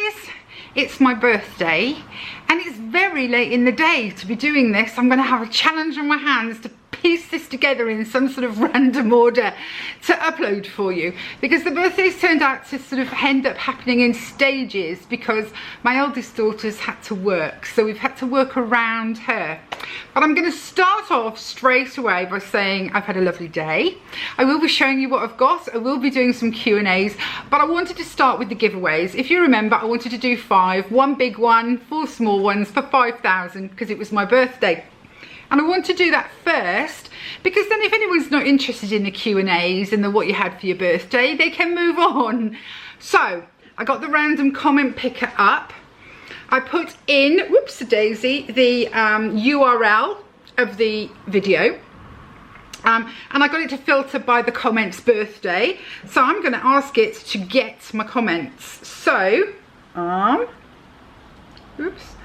guys, it's my birthday and it's very late in the day to be doing this. I'm going to have a challenge on my hands to piece this together in some sort of random order to upload for you, because the birthdays turned out to sort of end up happening in stages because my eldest daughter's had to work, so we've had to work around her. But I'm going to start off straight away by saying I've had a lovely day. I will be showing you what I've got. I will be doing some Q&As, but I wanted to start with the giveaways. If you remember, I wanted to do 5, 1 big one, 4 small ones for 5,000 because it was my birthday. And I want to do that first because then if anyone's not interested in the Q&As and the what you had for your birthday, they can move on. So I got the random comment picker up. I put in, whoops-a-daisy, the URL of the video. And I got it to filter by the comments birthday. So I'm going to ask it to get my comments. So, oops,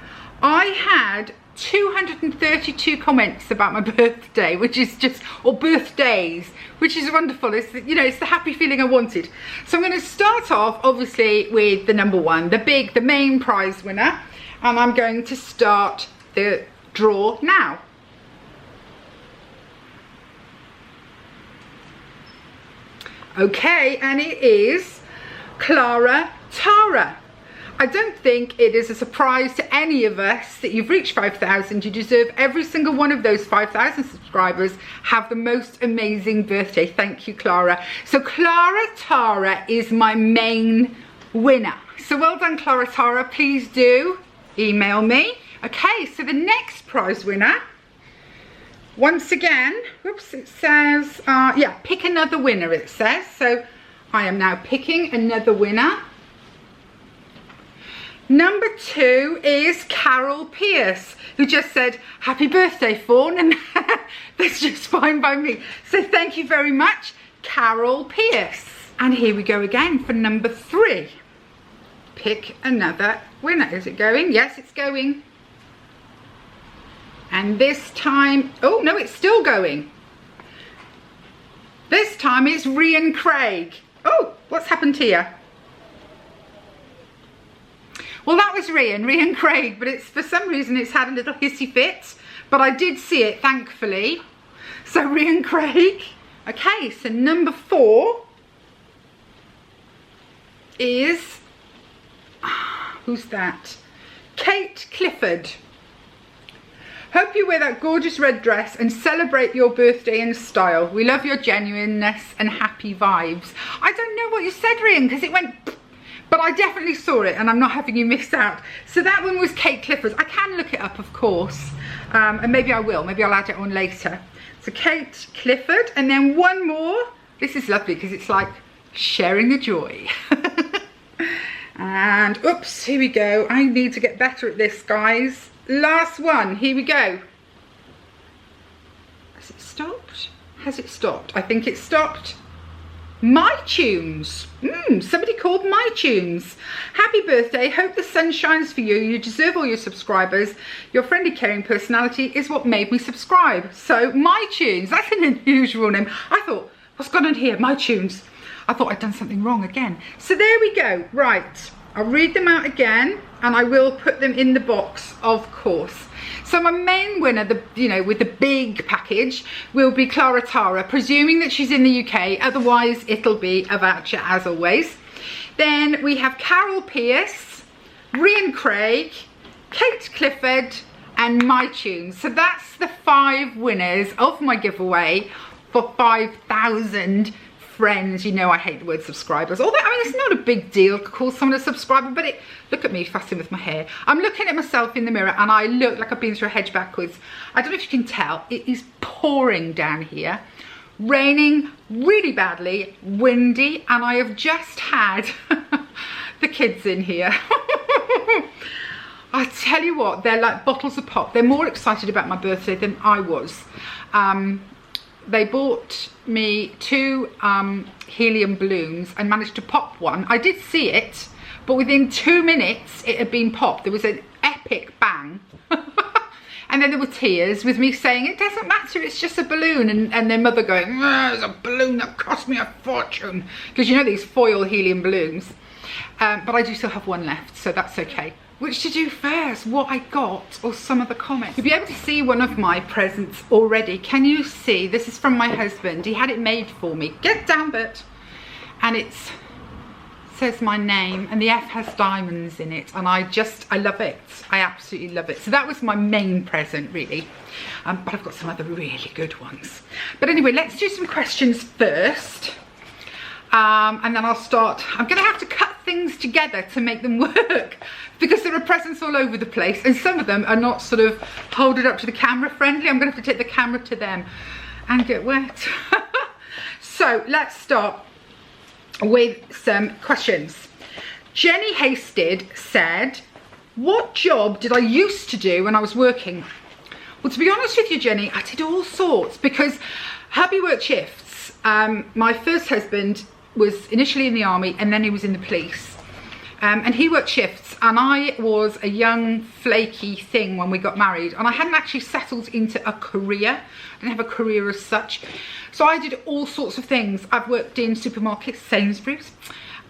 I had 232 comments about my birthday, which is just, or birthdays, which is wonderful. It's, you know, it's the happy feeling I wanted. So I'm going to start off obviously with the number one, the main prize winner, and I'm going to start the draw now. Okay, and it is ClaraTara. I don't think it is a surprise to any of us that you've reached 5,000. You deserve every single one of those 5,000 subscribers. Have the most amazing birthday. Thank you, Clara. So ClaraTara is my main winner. So well done, ClaraTara. Please do email me. Okay, so the next prize winner, once again, whoops, it says, yeah, pick another winner, it says. So I am now picking another winner. Number 2 is Carole Pearce, who just said, happy birthday, Fawn, and that's just fine by me. So thank you very much, Carole Pearce. And here we go again for number 3. Pick another winner. Is it going? Yes, it's going. And this time, oh no, it's still going. This time it's Rhian Craig. Oh, what's happened here? Well, that was Rhian Craig, but it's, for some reason it's had a little hissy fit, but I did see it, thankfully. So Rhian Craig. Okay, so number 4 is, who's that? Clifford. Hope you wear that gorgeous red dress and celebrate your birthday in style. We love your genuineness and happy vibes. I don't know what you said, Rhian, because it went, but I definitely saw it and I'm not having you miss out. So that one was Clifford's. I can look it up, of course, and maybe I will. Maybe I'll add it on later. So Clifford, and then one more. This is lovely because it's like sharing the joy. And oops, here we go. I need to get better at this, guys. Last one, here we go. Has it stopped? Has it stopped? I think it stopped. My Tunes. Somebody called My Tunes. Happy birthday. Hope the sun shines for you. You deserve all your subscribers. Your friendly, caring personality is what made me subscribe. So My Tunes, that's an unusual name. I thought, what's gone on here? My Tunes. I thought I'd done something wrong again. So there we go. Right. I'll read them out again and I will put them in the box, of course. So my main winner, with the big package, will be ClaraTara, presuming that she's in the UK. Otherwise, it'll be a voucher as always. Then we have Carole Pearce, Rhian Craig, Clifford, and My Tunes. So that's the 5 winners of my giveaway for 5,000 friends. You know I hate the word subscribers, although I mean it's not a big deal to call someone a subscriber, but look at me fussing with my hair. I'm looking at myself in the mirror and I look like I've been through a hedge backwards. I don't know if you can tell, it is pouring down here, raining really badly, windy, and I have just had the kids in here. I tell you what, they're like bottles of pop. They're more excited about my birthday than I was. They bought me 2 helium balloons and managed to pop one. I did see it, but within 2 minutes it had been popped. There was an epic bang. And then there were tears with me saying, it doesn't matter, it's just a balloon. And their mother going, it's a balloon that cost me a fortune. Because you know these foil helium balloons. But I do still have one left, so that's okay. Which to do first, what I got or some of the comments. You'll be able to see one of my presents already. Can you see? This is from my husband. He had it made for me. Get down, Bert. And it says my name, and the F has diamonds in it, and I love it. I absolutely love it. So that was my main present, really. But I've got some other really good ones. But anyway, let's do some questions first. And then I'll start. I'm going to have to cut things together to make them work because there are presents all over the place, and some of them are not sort of holded up to the camera friendly. I'm going to have to take the camera to them and get wet. So let's start with some questions. Jenny Hasted said, what job did I used to do when I was working? Well, to be honest with you, Jenny, I did all sorts because hubby worked shifts. My first husband was initially in the army, and then he was in the police, and he worked shifts, and I was a young flaky thing when we got married, and I hadn't actually settled into a career. I didn't have a career as such, so I did all sorts of things. I've worked in supermarkets, Sainsbury's,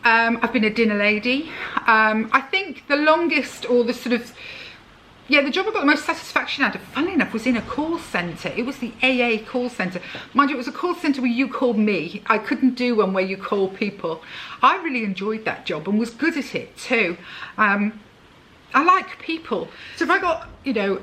I've been a dinner lady. I think the longest, or the sort of, yeah, the job I got the most satisfaction out of, funnily enough, was in a call centre. It was the AA call centre. Mind you, it was a call centre where you called me. I couldn't do one where you call people. I really enjoyed that job and was good at it too. I like people. So if I got, you know,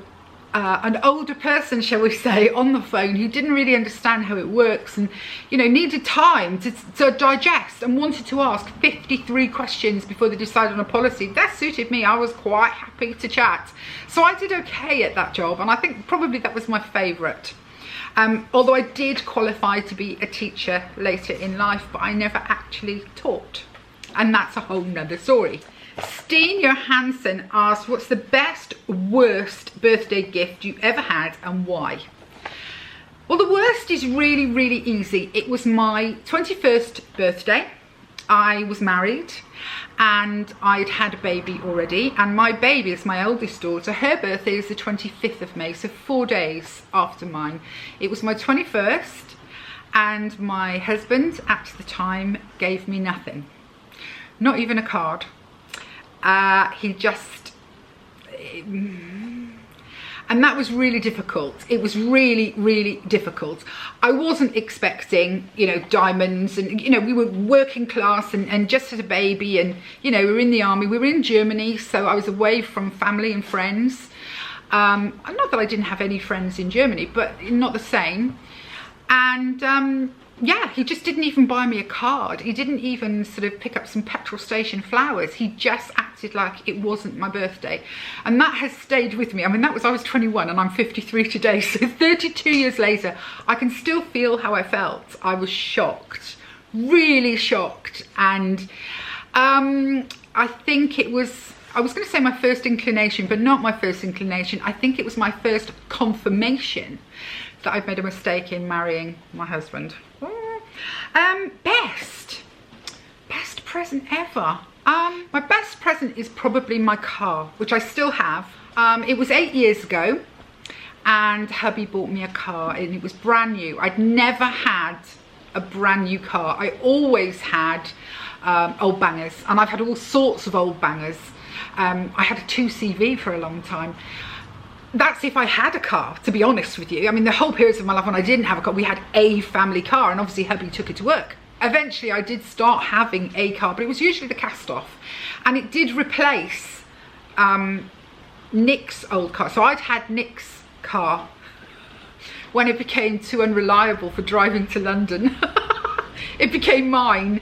an older person, shall we say, on the phone who didn't really understand how it works and, you know, needed time to digest and wanted to ask 53 questions before they decided on a policy, that suited me. I was quite happy to chat. So I did okay at that job, and I think probably that was my favourite. Although I did qualify to be a teacher later in life, but I never actually taught. And that's a whole nother story. Steen Johansson asked, what's the best, worst birthday gift you ever had and why? Well, the worst is really, really easy. It was my 21st birthday. I was married and I'd had a baby already, and my baby is my oldest daughter. Her birthday is the 25th of May, so 4 days after mine. It was my 21st, and my husband at the time gave me nothing, not even a card. He just, and that was really difficult. It was really, really difficult. I wasn't expecting, you know, diamonds, and, you know, we were working class and just had a baby, and, you know, we were in the army, we were in Germany, so I was away from family and friends. Not that I didn't have any friends in Germany, but not the same. And yeah, he just didn't even buy me a card. He didn't even sort of pick up some petrol station flowers. He just acted like it wasn't my birthday. And that has stayed with me. I mean, I was 21 and I'm 53 today. So 32 years later, I can still feel how I felt. I was shocked, really shocked. And I think it was, I was going to say my first inclination, but not my first inclination. I think it was my first confirmation that I've made a mistake in marrying my husband. Best present ever. My best present is probably my car, which I still have. It was 8 years ago, and hubby bought me a car, and it was brand new. I'd never had a brand new car. I always had old bangers, and I've had all sorts of old bangers. I had a 2CV for a long time. That's if I had a car, to be honest with you. I mean, the whole period of my life when I didn't have a car, we had a family car, and obviously hubby took it to work. Eventually I did start having a car, but it was usually the cast off, and it did replace Nick's old car. So I'd had Nick's car when it became too unreliable for driving to London. It became mine,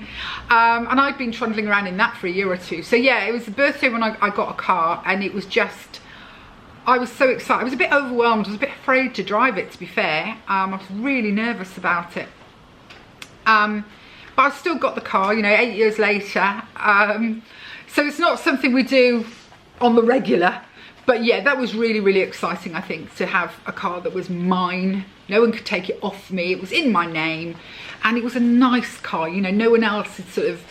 and I'd been trundling around in that for a year or two. So yeah, it was the birthday when I got a car, and it was just, I was so excited. I was a bit overwhelmed. I was a bit afraid to drive it, to be fair. I was really nervous about it. But I've still got the car, you know, 8 years later. So it's not something we do on the regular. But yeah, that was really, really exciting, I think, to have a car that was mine. No one could take it off me. It was in my name. And it was a nice car, you know, no one else had sort of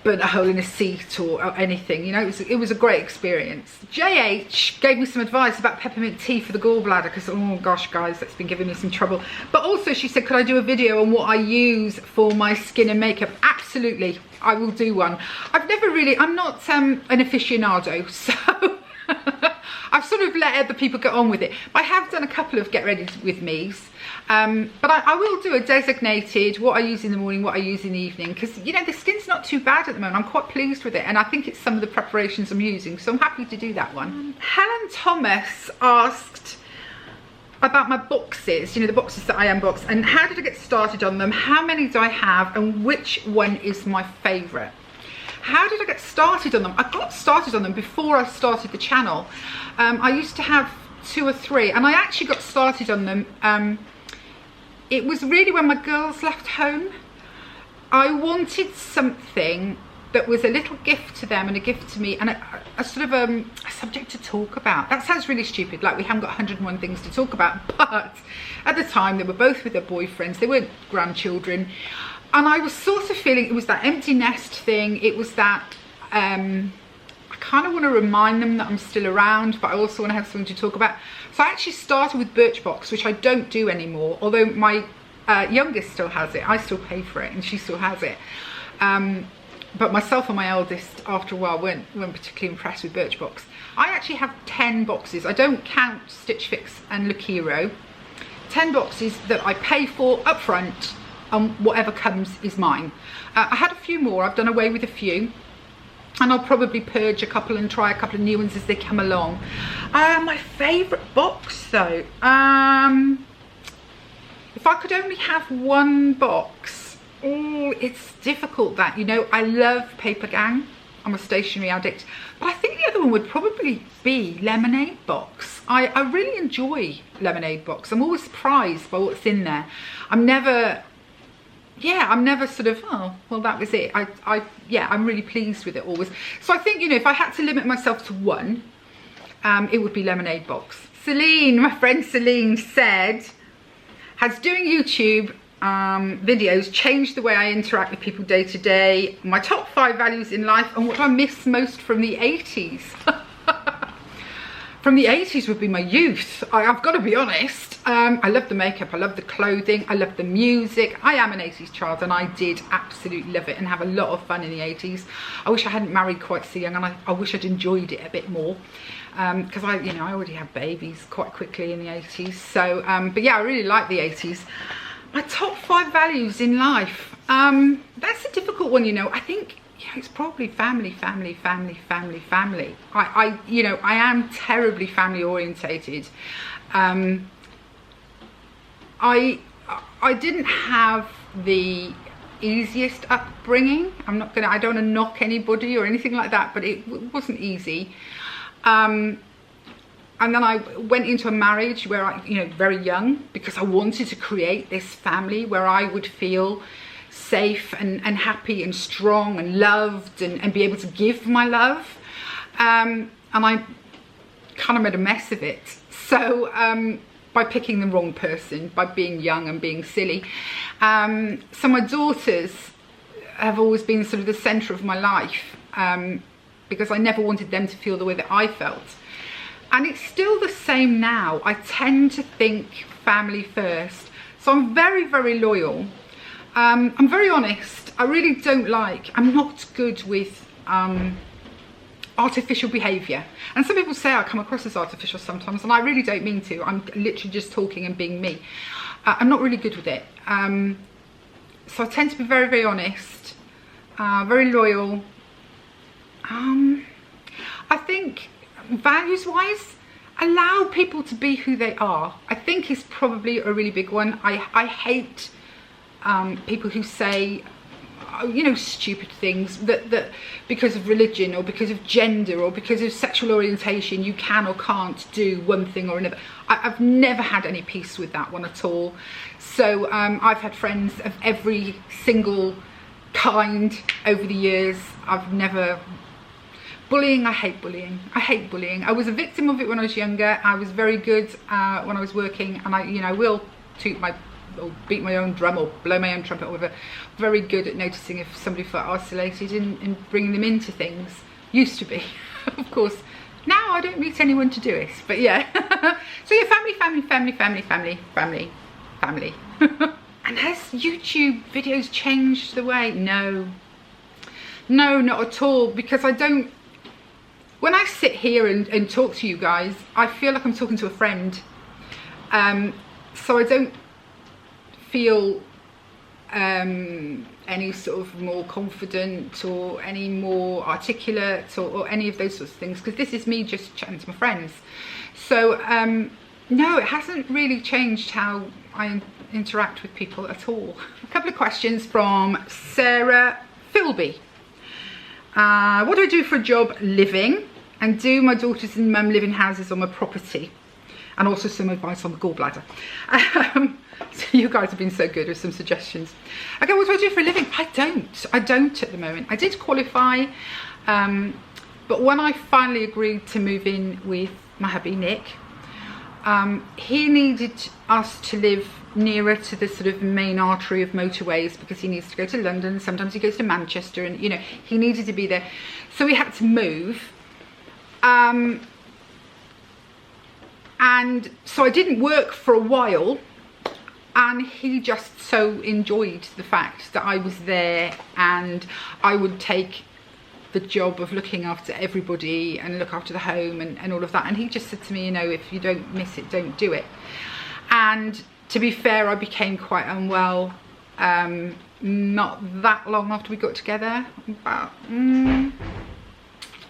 burnt a hole in a seat or anything. You know, it was a great experience. JH gave me some advice about peppermint tea for the gallbladder, because, oh gosh guys, that's been giving me some trouble. But also she said, could I do a video on what I use for my skin and makeup? Absolutely, I will do one. I'm not an aficionado, so I've sort of let other people get on with it. But I have done a couple of get ready with me's. But I will do a designated, what I use in the morning, what I use in the evening, because, you know, the skin's not too bad at the moment. I'm quite pleased with it, and I think it's some of the preparations I'm using, so I'm happy to do that one. Helen Thomas asked about my boxes, you know, the boxes that I unbox, and how did I get started on them, how many do I have, and which one is my favourite. How did I get started on them? I got started on them before I started the channel. I used to have 2 or 3, and I actually got started on them. It was really when my girls left home. I wanted something that was a little gift to them and a gift to me, and a sort of a subject to talk about. That sounds really stupid, like we haven't got 101 things to talk about, but at the time they were both with their boyfriends, they weren't grandchildren, and I was sort of feeling it was that empty nest thing. It was that I kind of want to remind them that I'm still around, but I also want to have something to talk about. So I actually started with Birchbox, which I don't do anymore, although my youngest still has it. I still pay for it and she still has it. But myself and my eldest, after a while, weren't particularly impressed with Birchbox. I actually have 10 boxes. I don't count Stitch Fix and Look Hero. 10 boxes that I pay for up front, and whatever comes is mine. I had a few more. I've done away with a few, and I'll probably purge a couple and try a couple of new ones as they come along. My favourite box though, if I could only have one box, oh, it's difficult that, you know, I love Paper Gang, I'm a stationery addict, but I think the other one would probably be Lemonade Box. I really enjoy Lemonade Box. I'm always surprised by what's in there. I'm never sort of, oh, well, that was it. I'm really pleased with it always. So I think, you know, if I had to limit myself to one, it would be Lemonade Box. Celine, my friend Celine said, has doing YouTube videos changed the way I interact with people day to day, my top 5 values in life, and what I miss most from the 80s. From the 80s would be my youth. I've got to be honest. I love the makeup, I love the clothing, I love the music. I am an 80s child, and I did absolutely love it and have a lot of fun in the 80s. I wish I hadn't married quite so young, and I wish I'd enjoyed it a bit more. Because I already had babies quite quickly in the 80s. So, but yeah, I really like the 80s. My top 5 values in life. That's a difficult one, you know. I think, it's probably family. I am terribly family orientated. I didn't have the easiest upbringing. I don't want to knock anybody or anything like that, but it wasn't easy. And then I went into a marriage where I, very young, because I wanted to create this family where I would feel safe and happy and strong and loved and be able to give my love. And I kind of made a mess of it. So by picking the wrong person, by being young and being silly. So my daughters have always been sort of the centre of my life, because I never wanted them to feel the way that I felt. And it's still the same now. I tend to think family first. So I'm very, very loyal. I'm very honest. I really I'm not good with artificial behaviour. And some people say I come across as artificial sometimes, and I really don't mean to. I'm literally just talking and being me. I'm not really good with it. So I tend to be very, very honest, very loyal. I think values-wise, allow people to be who they are, I think is probably a really big one. I hate people who say, stupid things that because of religion or because of gender or because of sexual orientation you can or can't do one thing or another. I've never had any peace with that one at all. So I've had friends of every single kind over the years. I've never... Bullying, I hate bullying. I hate bullying. I was a victim of it when I was younger. I was very good when I was working, and I will toot my or beat my own drum or blow my own trumpet or whatever. Very good at noticing if somebody felt isolated and bringing them into things. Used to be, of course. Now I don't meet anyone to do it, but yeah. So yeah, family, family, family, family, family, family, family. And has YouTube videos changed the way? No. No, not at all, because I don't, when I sit here and talk to you guys, I feel like I'm talking to a friend. So I don't feel any sort of more confident or any more articulate or any of those sorts of things, because this is me just chatting to my friends. So no, it hasn't really changed how I interact with people at all. A couple of questions from Sarah Philby. What do I do for a job? Living. And do my daughters and mum live in houses on my property? And also some advice on the gallbladder. So you guys have been so good with some suggestions. Okay, what do I do for a living? I don't at the moment. I did qualify, but when I finally agreed to move in with my hubby Nick, he needed us to live nearer to the sort of main artery of motorways, because he needs to go to London, sometimes he goes to Manchester, and you know, he needed to be there, so we had to move. And so I didn't work for a while, and he just so enjoyed the fact that I was there and I would take the job of looking after everybody and look after the home and all of that. And he just said to me, you know, if you don't miss it, don't do it. And to be fair, I became quite unwell not that long after we got together. About,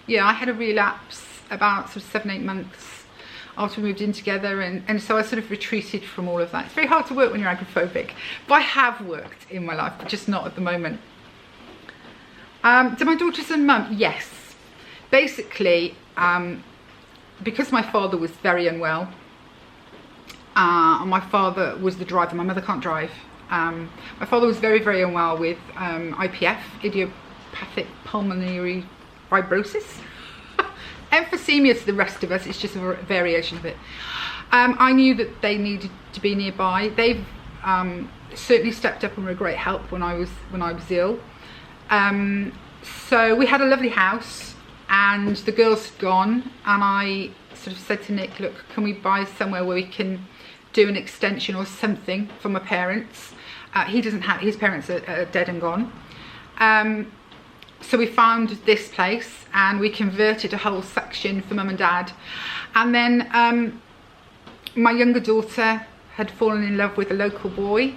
yeah, I had a relapse about sort of 7-8 months after we moved in together, and so I sort of retreated from all of that. It's very hard to work when you're agoraphobic, but I have worked in my life, but just not at the moment. Do my daughters and mum? Yes. Basically, because my father was very unwell, and my father was the driver, my mother can't drive. My father was very, very unwell with IPF, idiopathic pulmonary fibrosis. Emphysema to the rest of us, it's just a variation of it. I knew that they needed to be nearby. They've certainly stepped up and were a great help when I was ill. So we had a lovely house, and the girls had gone, and I sort of said to Nick, look, can we buy somewhere where we can do an extension or something for my parents? He doesn't have, his parents are dead and gone. So we found this place and we converted a whole section for mum and dad. And then my younger daughter had fallen in love with a local boy,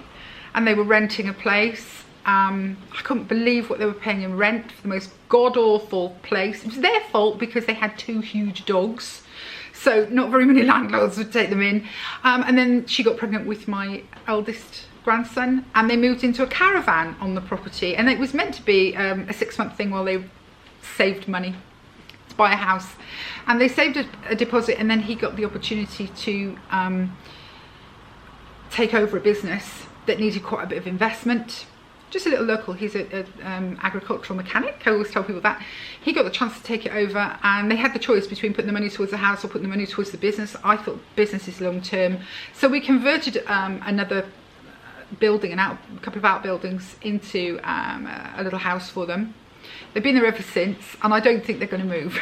and they were renting a place. I couldn't believe what they were paying in rent for the most god-awful place. It was their fault because they had 2 huge dogs, so not very many landlords would take them in. And then she got pregnant with my eldest grandson, and they moved into a caravan on the property, and it was meant to be a 6-month thing while they saved money to buy a house. And they saved a deposit, and then he got the opportunity to take over a business that needed quite a bit of investment. Just a little local, he's an agricultural mechanic. I always tell people that. He got the chance to take it over, and they had the choice between putting the money towards the house or putting the money towards the business. I thought business is long term, so we converted another building, a couple of outbuildings, into a little house for them. They've been there ever since, and I don't think they're going to move.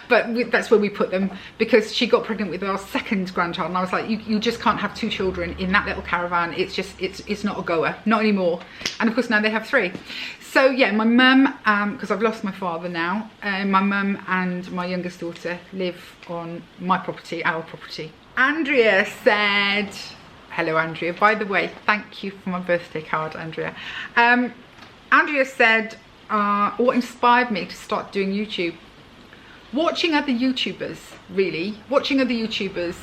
But that's where we put them, because she got pregnant with our second grandchild, and I was like, you just can't have 2 children in that little caravan. It's just, it's not a goer, not anymore. And of course now they have 3. So yeah, my mum, because I've lost my father now, my mum and my youngest daughter live on my property, our property. Andrea said, hello Andrea, by the way, thank you for my birthday card, Andrea. Andrea said, what inspired me to start doing YouTube? Watching other YouTubers, really. Watching other YouTubers,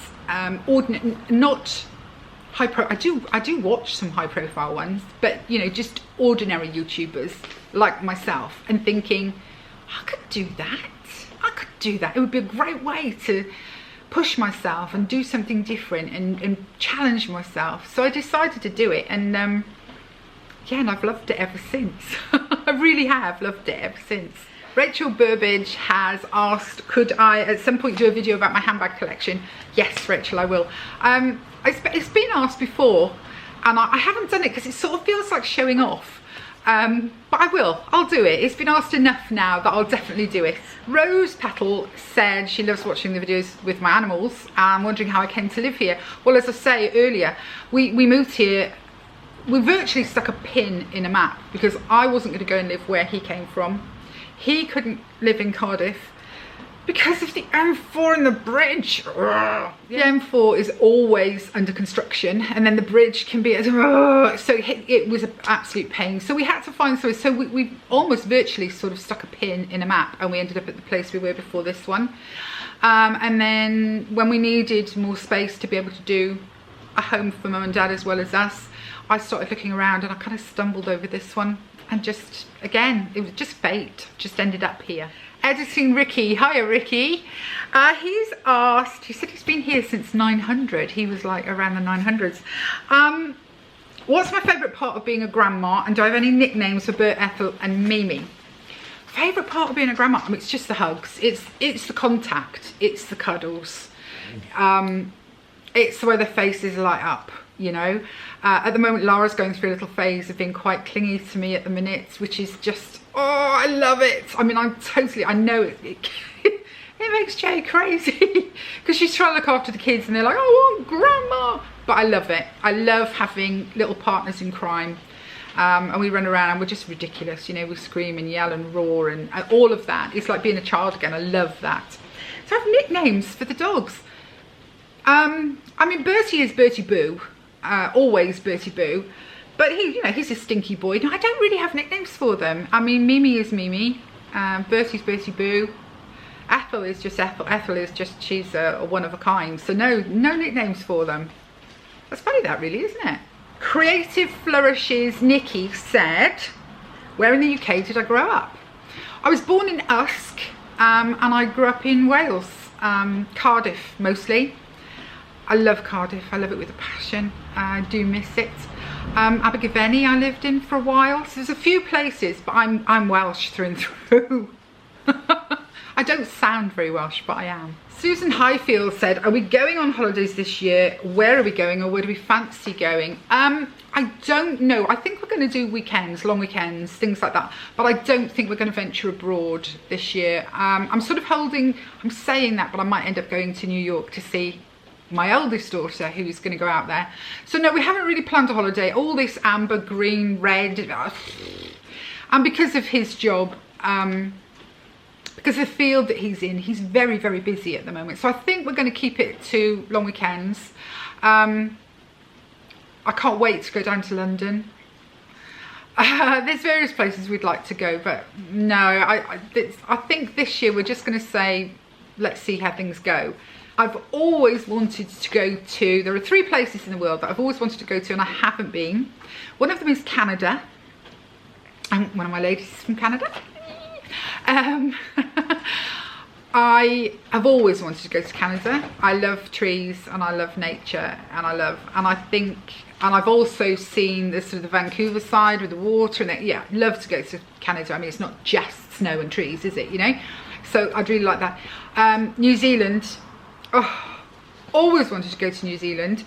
not high pro. I do watch some high profile ones, but you know, just ordinary YouTubers like myself, and thinking, I could do that. I could do that. It would be a great way to push myself and do something different and challenge myself. So I decided to do it, and yeah, and I've loved it ever since. I really have loved it ever since. Rachel Burbage has asked, could I at some point do a video about my handbag collection? Yes, Rachel, I will. It's been asked before, And I haven't done it because it sort of feels like showing off. But I'll do it. It's been asked enough now that I'll definitely do it. Rose Petal said she loves watching the videos with my animals and wondering how I came to live here. Well, as I say earlier, we moved here, we virtually stuck a pin in a map because I wasn't going to go and live where he came from. He couldn't live in Cardiff because of the M4 and the bridge. Ugh. The M4 is always under construction, and then the bridge can be, so it was an absolute pain. So we had to find somewhere. So we almost virtually sort of stuck a pin in a map, and we ended up at the place we were before this one. And then when we needed more space to be able to do a home for mum and dad as well as us, I started looking around, and I kind of stumbled over this one, and just, again, it was just fate, just ended up here. Editing Ricky, hiya Ricky. He's asked, he said he's been here since 900. He was like around the 900s. What's my favourite part of being a grandma, and do I have any nicknames for Bert, Ethel and Mimi? Favourite part of being a grandma? I mean, it's just the hugs. It's the contact. It's the cuddles. It's the way the faces light up, you know. At the moment, Lara's going through a little phase of being quite clingy to me at the minute, which is just, oh, I love it. I mean, I know it makes Jay crazy because she's trying to look after the kids and they're like, oh, grandma. But I love it. I love having little partners in crime. And we run around and we're just ridiculous. You know, we scream and yell and roar and all of that. It's like being a child again. I love that. So I have nicknames for the dogs. I mean, Bertie is Bertie Boo. Always Bertie Boo. But he, you know, he's a stinky boy. No, I don't really have nicknames for them. I mean, Mimi is Mimi. Bertie's Bertie Boo. Ethel is just Ethel. Ethel is just, she's a one of a kind. So no nicknames for them. That's funny that really, isn't it? Creative Flourishes Nikki said, where in the UK did I grow up? I was born in Usk and I grew up in Wales. Cardiff mostly. I love Cardiff. I love it with a passion. I do miss it. Abergavenny I lived in for a while. So there's a few places, but I'm Welsh through and through. I don't sound very Welsh, but I am. Susan Highfield said, are we going on holidays this year? Where are we going, or where do we fancy going? I don't know. I think we're going to do weekends, long weekends, things like that. But I don't think we're going to venture abroad this year. I'm sort of I'm saying that, but I might end up going to New York to see my eldest daughter, who's going to go out there. So no, we haven't really planned a holiday. All this amber, green, red, and because of his job, because of the field that he's in, he's very, very busy at the moment. So I think we're going to keep it to long weekends. I can't wait to go down to London. There's various places we'd like to go, but no, I think this year we're just going to say, let's see how things go. I've always wanted to go to, there are 3 places in the world that I've always wanted to go to and I haven't been. One of them is Canada. And one of my ladies is from Canada. I have always wanted to go to Canada. I love trees and I love nature and I've also seen the sort of the Vancouver side with the water and yeah, love to go to Canada. I mean, it's not just snow and trees, is it, you know? So I'd really like that. New Zealand, oh, always wanted to go to New Zealand.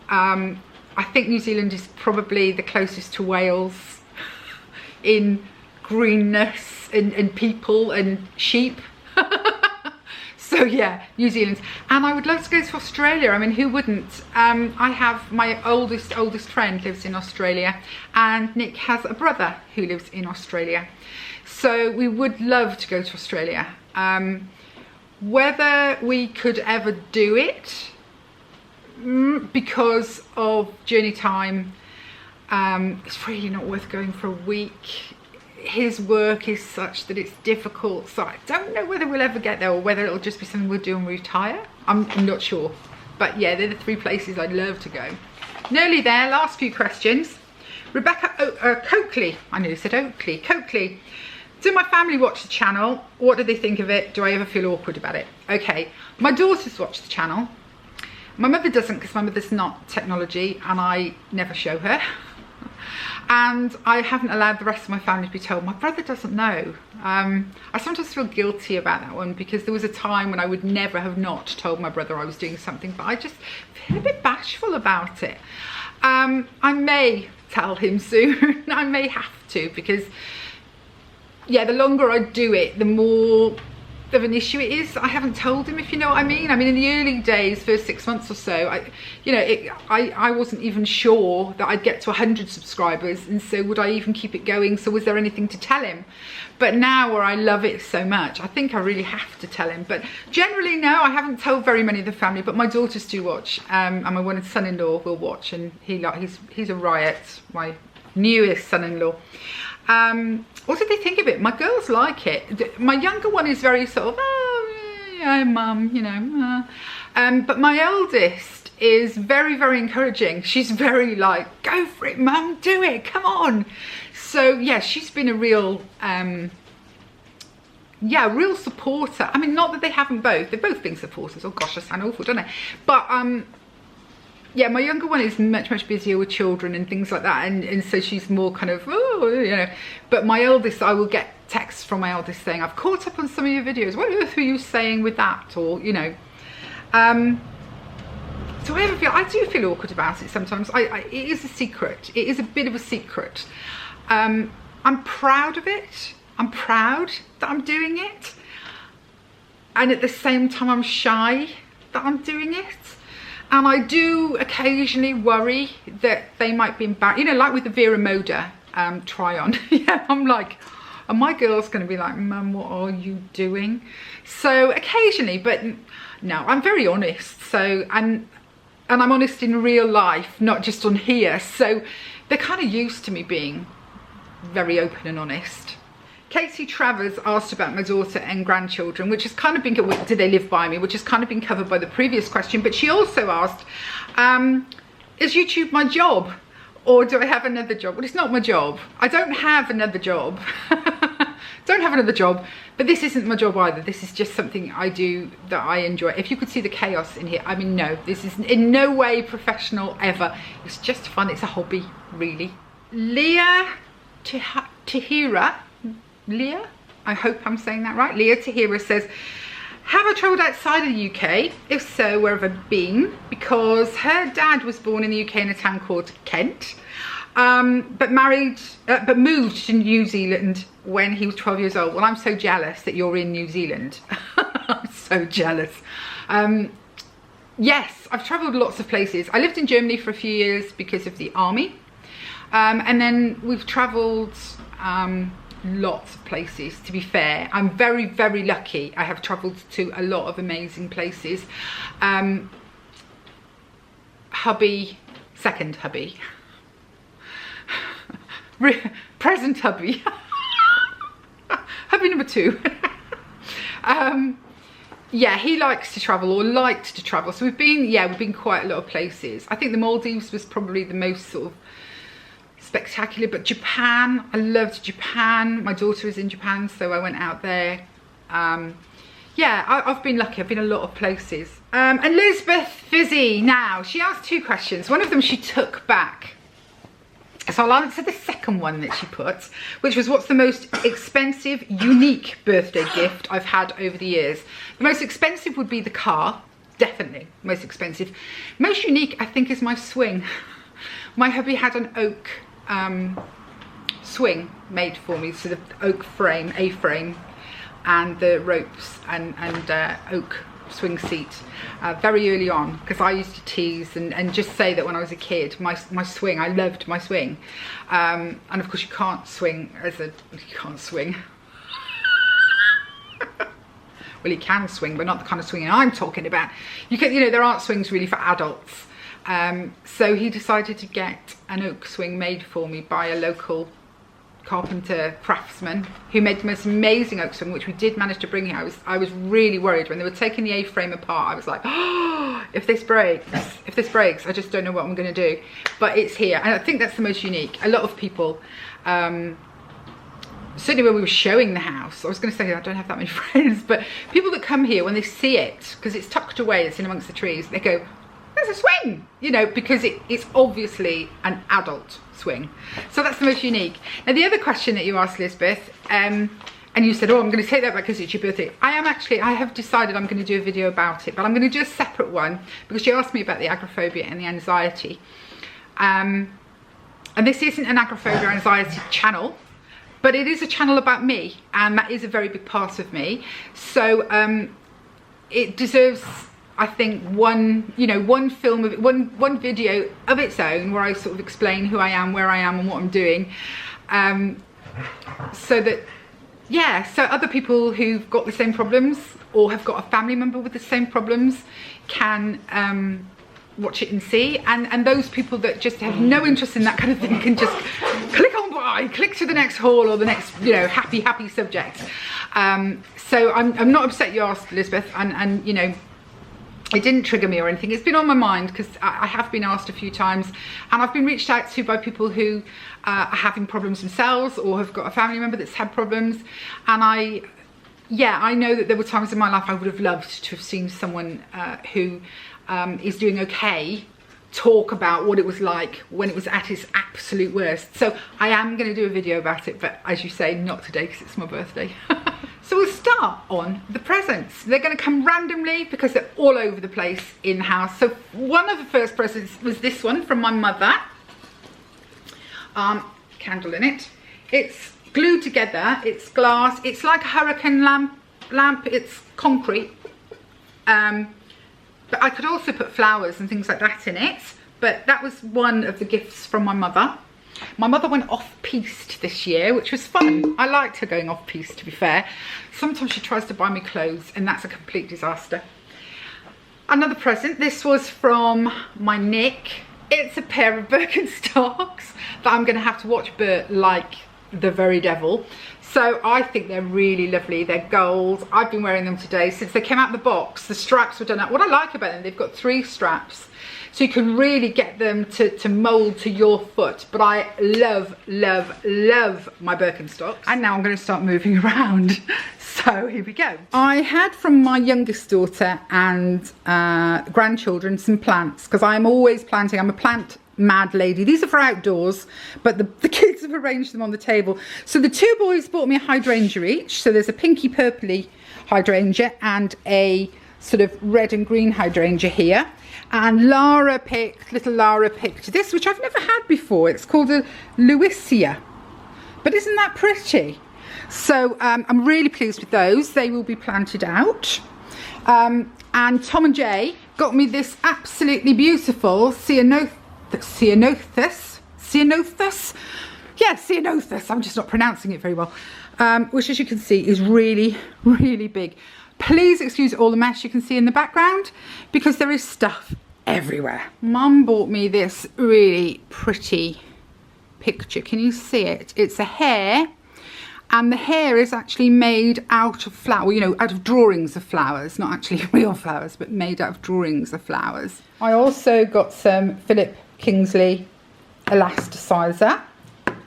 I think New Zealand is probably the closest to Wales in greenness and people and sheep. So yeah, New Zealand. And I would love to go to Australia. I mean, who wouldn't? I have my oldest friend lives in Australia, and Nick has a brother who lives in Australia. So we would love to go to Australia. Whether we could ever do it, because of journey time, it's really not worth going for a week. His work is such that it's difficult, so I don't know whether we'll ever get there or whether it'll just be something we'll do when we retire. I'm not sure, but yeah, they're the 3 places I'd love to go. Nearly there. Last few questions. Rebecca Coakley, I nearly said Oakley. Coakley, do my family watch the channel? What do they think of it? Do I ever feel awkward about it? Okay, my daughters watch the channel. My mother doesn't, because my mother's not technology and I never show her. And I haven't allowed the rest of my family to be told. My brother doesn't know. I sometimes feel guilty about that one, because there was a time when I would never have not told my brother I was doing something, but I just feel a bit bashful about it. I may tell him soon. I may have to, because yeah, the longer I do it, the more of an issue it is. I haven't told him, if you know what I mean. I mean, in the early days, first 6 months or so, I wasn't even sure that I'd get to 100 subscribers, and so would I even keep it going? So was there anything to tell him? But now, where I love it so much, I think I really have to tell him. But generally, no, I haven't told very many of the family, but my daughters do watch, and my one son-in-law will watch, and he's a riot, my newest son-in-law. What did they think of it? My girls like it. My younger one is very sort of, oh yeah, mum, you know. But my eldest is very, very encouraging. She's very like, go for it, mum, do it, come on. So yeah, she's been a real, real supporter. I mean, not that they haven't both. They've both been supporters. Oh gosh, I sound awful, don't I? But yeah, my younger one is much busier with children and things like that, and so she's more kind of, oh, you know. But my eldest, I will get texts from my eldest saying, I've caught up on some of your videos, what on earth were you saying with that, or you know. So I do feel awkward about it sometimes. It is a secret. It is a bit of a secret. I'm proud of it. I'm proud that I'm doing it, and at the same time I'm shy that I'm doing it. And I do occasionally worry that they might be embarrassed, you know, like with the Vera Moda try on. Yeah, I'm like, are my girls going to be like, Mum, what are you doing? So occasionally, but no, I'm very honest. So, and I'm honest in real life, not just on here. So they're kind of used to me being very open and honest. Katie Travers asked about my daughter and grandchildren, which has kind of been, do they live by me, which has kind of been covered by the previous question. But she also asked, is YouTube my job, or do I have another job? Well, it's not my job. I don't have another job. Don't have another job, but this isn't my job either. This is just something I do that I enjoy. If you could see the chaos in here, I mean, no, this is in no way professional ever. It's just fun. It's a hobby, really. Leah Tahira, Leah, I hope I'm saying that right. Leah Tahira says, have I travelled outside of the UK? If so, where have I been? Because her dad was born in the UK in a town called Kent, but moved to New Zealand when he was 12 years old. Well, I'm so jealous that you're in New Zealand. I'm so jealous. Yes, I've travelled lots of places. I lived in Germany for a few years because of the army. And then we've travelled lots of places, to be fair. I'm very, very lucky. I have travelled to a lot of amazing places. Second hubby. Present hubby. Hubby number 2. Yeah, he likes to travel, or liked to travel. So we've been quite a lot of places. I think the Maldives was probably the most sort of spectacular, but Japan, I loved Japan. My daughter is in Japan, so I went out there. Yeah, I've been lucky. I've been a lot of places. And Elizabeth Fizzy, now, she asked 2 questions. One of them she took back. So I'll answer the second one that she put, which was, what's the most expensive, unique birthday gift I've had over the years? The most expensive would be the car, definitely, most expensive. Most unique, I think, is my swing. My hubby had an oak swing made for me, so the oak frame, A-frame, and the ropes and oak swing seat very early on, because I used to tease and just say that when I was a kid, my swing, I loved my swing, and of course you can't swing well, you can swing, but not the kind of swinging I'm talking about. You know, there aren't swings really for adults. So he decided to get an oak swing made for me by a local carpenter craftsman who made the most amazing oak swing, which we did manage to bring here. I was really worried when they were taking the A-frame apart. I was like, oh, if this breaks, I just don't know what I'm going to do. But it's here, and I think that's the most unique. A lot of people, certainly when we were showing the house, I was going to say I don't have that many friends, but people that come here, when they see it, because it's tucked away, it's in amongst the trees, they go, there's a swing, you know, because it's obviously an adult swing. So that's the most unique. Now, the other question that you asked, Elizabeth, and you said, oh, I'm going to take that back because it's your birthday. I have decided I'm going to do a video about it, but I'm going to do a separate one because she asked me about the agoraphobia and the anxiety. And this isn't an agoraphobia anxiety channel, but it is a channel about me, and that is a very big part of me. So it deserves, I think, one film of it, one video of its own, where I sort of explain who I am, where I am, and what I'm doing, so that, yeah, so other people who've got the same problems or have got a family member with the same problems can watch it and see, and those people that just have no interest in that kind of thing can just click on by, click to the next haul or the next, you know, happy subject. So I'm not upset you asked, Elizabeth, and you know, it didn't trigger me or anything. It's been on my mind because I have been asked a few times, and I've been reached out to by people who are having problems themselves or have got a family member that's had problems, and I know that there were times in my life I would have loved to have seen someone who is doing okay talk about what it was like when it was at its absolute worst. So I am going to do a video about it, but as you say, not today because it's my birthday. So we'll start on the presents. They're going to come randomly because they're all over the place in the house. So one of the first presents was this one from my mother. Candle in it. It's glued together, it's glass, it's like a hurricane lamp, it's concrete. But I could also put flowers and things like that in it. But that was one of the gifts from my mother. My mother went off-piste this year, which was fun. I liked her going off-piste, to be fair. Sometimes she tries to buy me clothes, and that's a complete disaster. Another present, this was from my Nick. It's a pair of Birkenstocks that I'm going to have to watch Bert like the very devil. So I think they're really lovely. They're gold. I've been wearing them today since they came out of the box. The straps were done up. What I like about them, they've got 3 straps, so you can really get them to mold to your foot. But I love my Birkenstocks. And now I'm going to start moving around. So here we go. I had from my youngest daughter and grandchildren some plants, because I'm always planting. I'm a plant mad lady. These are for outdoors, but the kids have arranged them on the table. So the 2 boys bought me a hydrangea each. So there's a pinky purpley hydrangea and a sort of red and green hydrangea here. And little Lara picked this, which I've never had before. It's called a Louisia. But isn't that pretty? So I'm really pleased with those. They will be planted out. And Tom and Jay got me this absolutely beautiful Ceanothus. Yeah, Ceanothus. I'm just not pronouncing it very well. Which, as you can see, is really big. Please excuse all the mess you can see in the background, because there is stuff everywhere. Mum bought me this really pretty picture. Can you see it? It's a hare, and the hare is actually made out of flower, you know, out of drawings of flowers, not actually real flowers, but made out of drawings of flowers. I also got some Philip Kingsley elasticizer.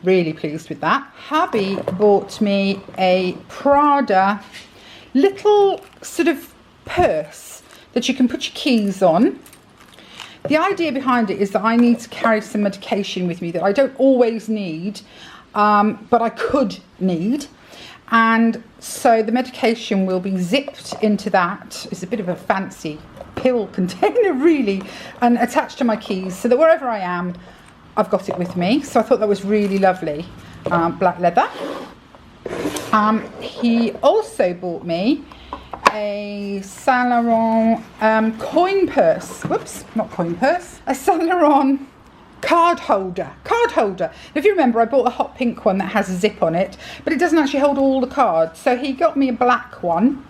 Really pleased with that. Hubby bought me a Prada little sort of purse that you can put your keys on. The idea behind it is that I need to carry some medication with me that I don't always need, but I could need. And so the medication will be zipped into that. It's a bit of a fancy pill container, really, and attached to my keys, so that wherever I am, I've got it with me. So I thought that was really lovely. Black leather. He also bought me a Saint Laurent coin purse. Whoops, not coin purse. A Saint Laurent card holder. Now, if you remember, I bought a hot pink one that has a zip on it, but it doesn't actually hold all the cards. So he got me a black one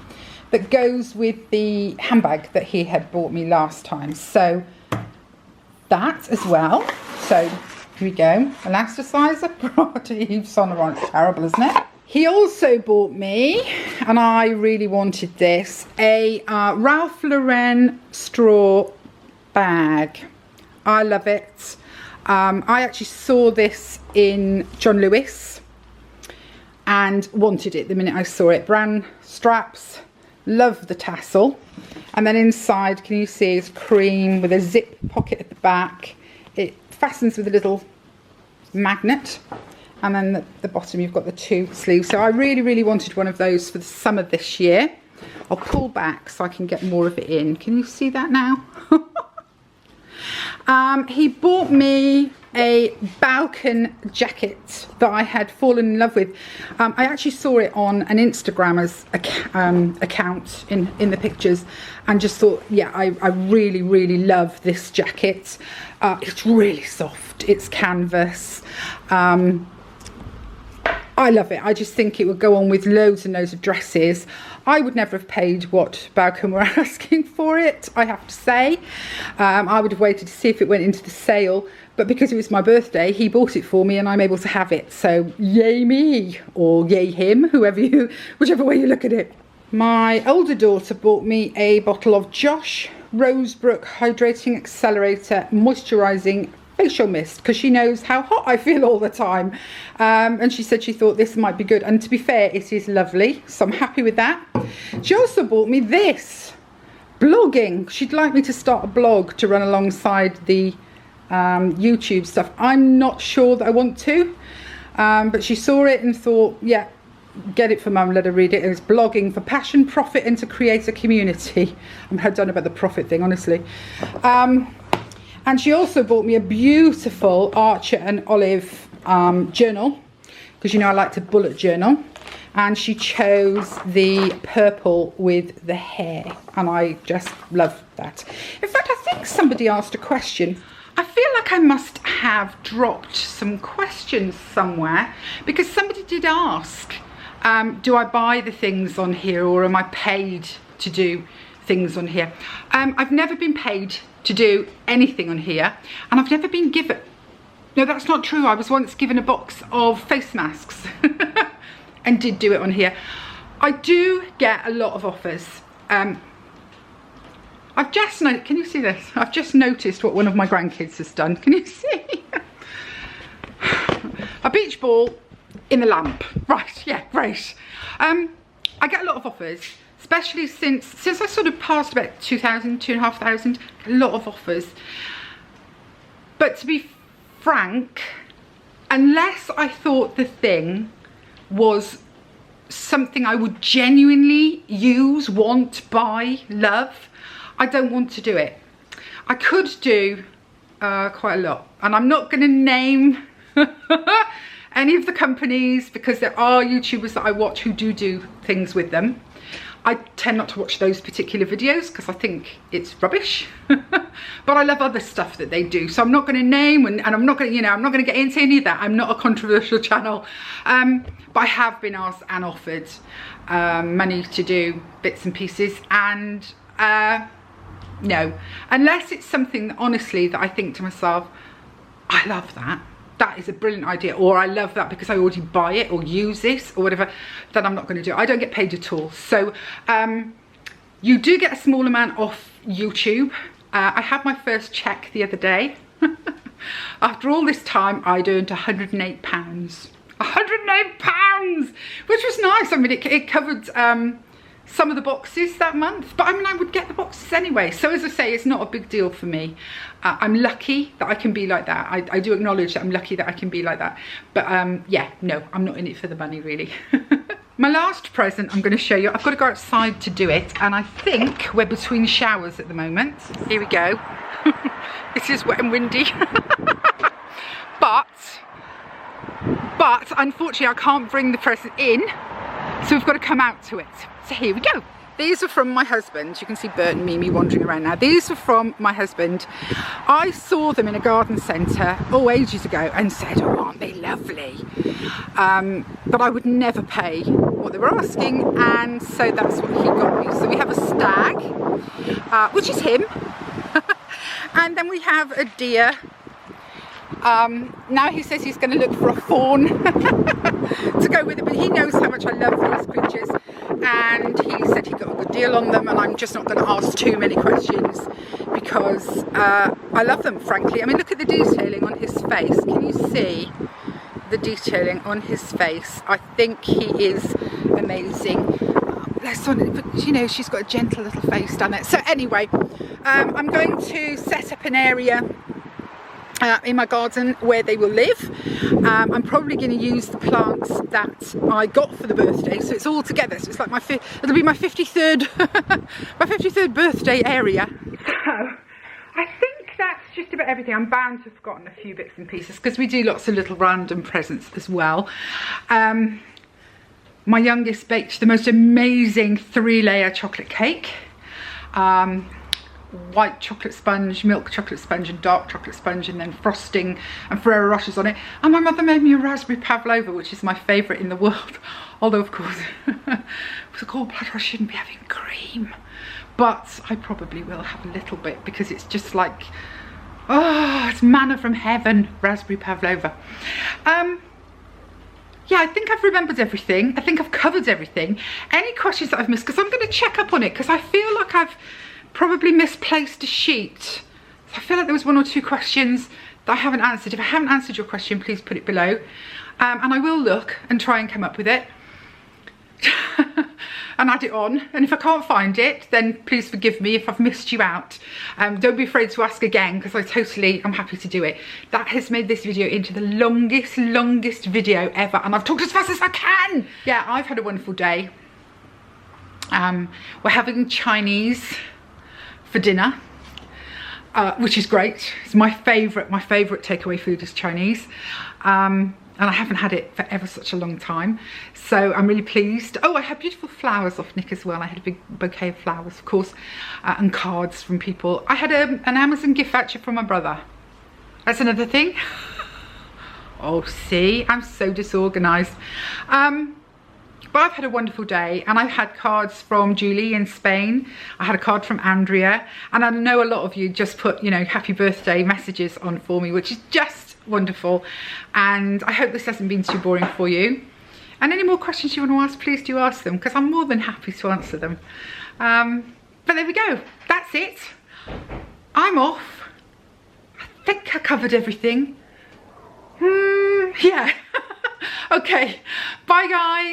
that goes with the handbag that he had bought me last time. So that as well. So here we go. Elasticizer, Prada Yves Saint Laurent. It's terrible, isn't it? He also bought me, and I really wanted this, a Ralph Lauren straw bag. I love it. I actually saw this in John Lewis and wanted it the minute I saw it. Brown straps, love the tassel. And then inside, can you see, is cream with a zip pocket at the back. It fastens with a little magnet. And then at the bottom, you've got the 2 sleeves. So I really wanted one of those for the summer this year. I'll pull back so I can get more of it in. Can you see that now? He bought me a Balkan jacket that I had fallen in love with. I actually saw it on an Instagrammer's account in the pictures, and just thought, yeah, I really love this jacket. It's really soft, it's canvas. I love it. I just think it would go on with loads and loads of dresses. I would never have paid what Balkan were asking for it, I have to say. I would have waited to see if it went into the sale, but because it was my birthday, he bought it for me and I'm able to have it. So yay me, or yay him, whichever way you look at it. My older daughter bought me a bottle of Josh Rosebrook Hydrating Accelerator Moisturising Facial Mist, because she knows how hot I feel all the time, and she said she thought this might be good, and to be fair, it is lovely, so I'm happy with that. She also bought me this, blogging. She'd like me to start a blog to run alongside the YouTube stuff. I'm not sure that I want to, but she saw it and thought, yeah, get it for mum, let her read it. It was blogging for passion, profit, and to create a community. I'm done about the profit thing, honestly. And she also bought me a beautiful Archer and Olive journal, because you know I like to bullet journal, and she chose the purple with the hair, and I just love that. In fact, I think somebody asked a question. I feel like I must have dropped some questions somewhere, because somebody did ask, do I buy the things on here, or am I paid to do things on here? I've never been paid to do anything on here, and I've never been given, no, that's not true. I was once given a box of face masks and did do it on here. I do get a lot of offers. I've just noticed, can you see this? I've just noticed what one of my grandkids has done. Can you see? A beach ball in the lamp. Right, yeah, great. I get a lot of offers, especially since I sort of passed about 2,000, 2,500, a lot of offers. But to be frank, unless I thought the thing was something I would genuinely use, want, buy, love, I don't want to do it. I could do quite a lot, and I'm not going to name any of the companies, because there are YouTubers that I watch who do things with them. I tend not to watch those particular videos because I think it's rubbish. But I love other stuff that they do, so I'm not going to name, and I'm not going to, you know, I'm not going to get into any of that. I'm not a controversial channel, but I have been asked and offered money to do bits and pieces, and no, unless it's something that, honestly, that I think to myself, I love that. That is a brilliant idea, or I love that because I already buy it or use this or whatever, then I'm not going to do it. I don't get paid at all. So you do get a small amount off YouTube. I had my first check the other day. After all this time, I'd earned £108. £108, which was nice. I mean, it covered some of the boxes that month, but I mean, I would get the boxes anyway. So as I say, it's not a big deal for me. I'm lucky that I can be like that. I do acknowledge that I'm lucky that I can be like that. But yeah, no, I'm not in it for the money, really. My last present I'm going to show you. I've got to go outside to do it, and I think we're between showers at the moment. Here we go. This is wet and windy. but unfortunately I can't bring the present in, so we've got to come out to it. So here we go. These are from my husband. You can see Bert and Mimi wandering around now. These are from my husband. I saw them in a garden centre, ages ago, and said, oh, aren't they lovely? But I would never pay what they were asking, and so that's what he got me. So we have a stag, which is him, and then we have a deer. Now he says he's going to look for a fawn to go with it, but he knows how much I love these creatures, and he said he got a good deal on them, and I'm just not going to ask too many questions because I love them, frankly. I mean, look at the detailing on his face. Can you see the detailing on his face? I think he is amazing. Bless on it, but you know, she's got a gentle little face down there. So anyway, I'm going to set up an area in my garden where they will live. I'm probably going to use the plants that I got for the birthday, so it's all together. So it's like it'll be my 53rd my 53rd birthday area. So I think that's just about everything. I'm bound to have forgotten a few bits and pieces because we do lots of little random presents as well. My youngest baked the most amazing 3-layer chocolate cake. White chocolate sponge, milk chocolate sponge and dark chocolate sponge, and then frosting and Ferrero Rochers on it. And my mother made me a raspberry pavlova, which is my favourite in the world. Although of course with a gallbladder I shouldn't be having cream, but I probably will have a little bit because it's just like, oh, it's manna from heaven, raspberry pavlova. Yeah, I think I've remembered everything. I think I've covered everything. Any questions that I've missed, because I'm going to check up on it because I feel like I've probably misplaced a sheet. So I feel like there was 1 or 2 questions that I haven't answered. If I haven't answered your question, please put it below. And I will look and try and come up with it and add it on. And if I can't find it, then please forgive me if I've missed you out. Don't be afraid to ask again because I'm happy to do it. That has made this video into the longest video ever, and I've talked as fast as I can. Yeah, I've had a wonderful day. We're having Chinese for dinner, which is great. It's my favourite takeaway food is Chinese. And I haven't had it for ever such a long time, so I'm really pleased. Oh, I had beautiful flowers off Nick as well. I had a big bouquet of flowers, of course, and cards from people. I had an Amazon gift voucher from my brother. That's another thing. Oh, see, I'm so disorganised. But I've had a wonderful day, and I've had cards from Julie in Spain. I had a card from Andrea, and I know a lot of you just put, you know, happy birthday messages on for me, which is just wonderful. And I hope this hasn't been too boring for you. And any more questions you want to ask, please do ask them, because I'm more than happy to answer them. But there we go. That's it. I'm off. I think I covered everything. Yeah. Okay. Bye, guys.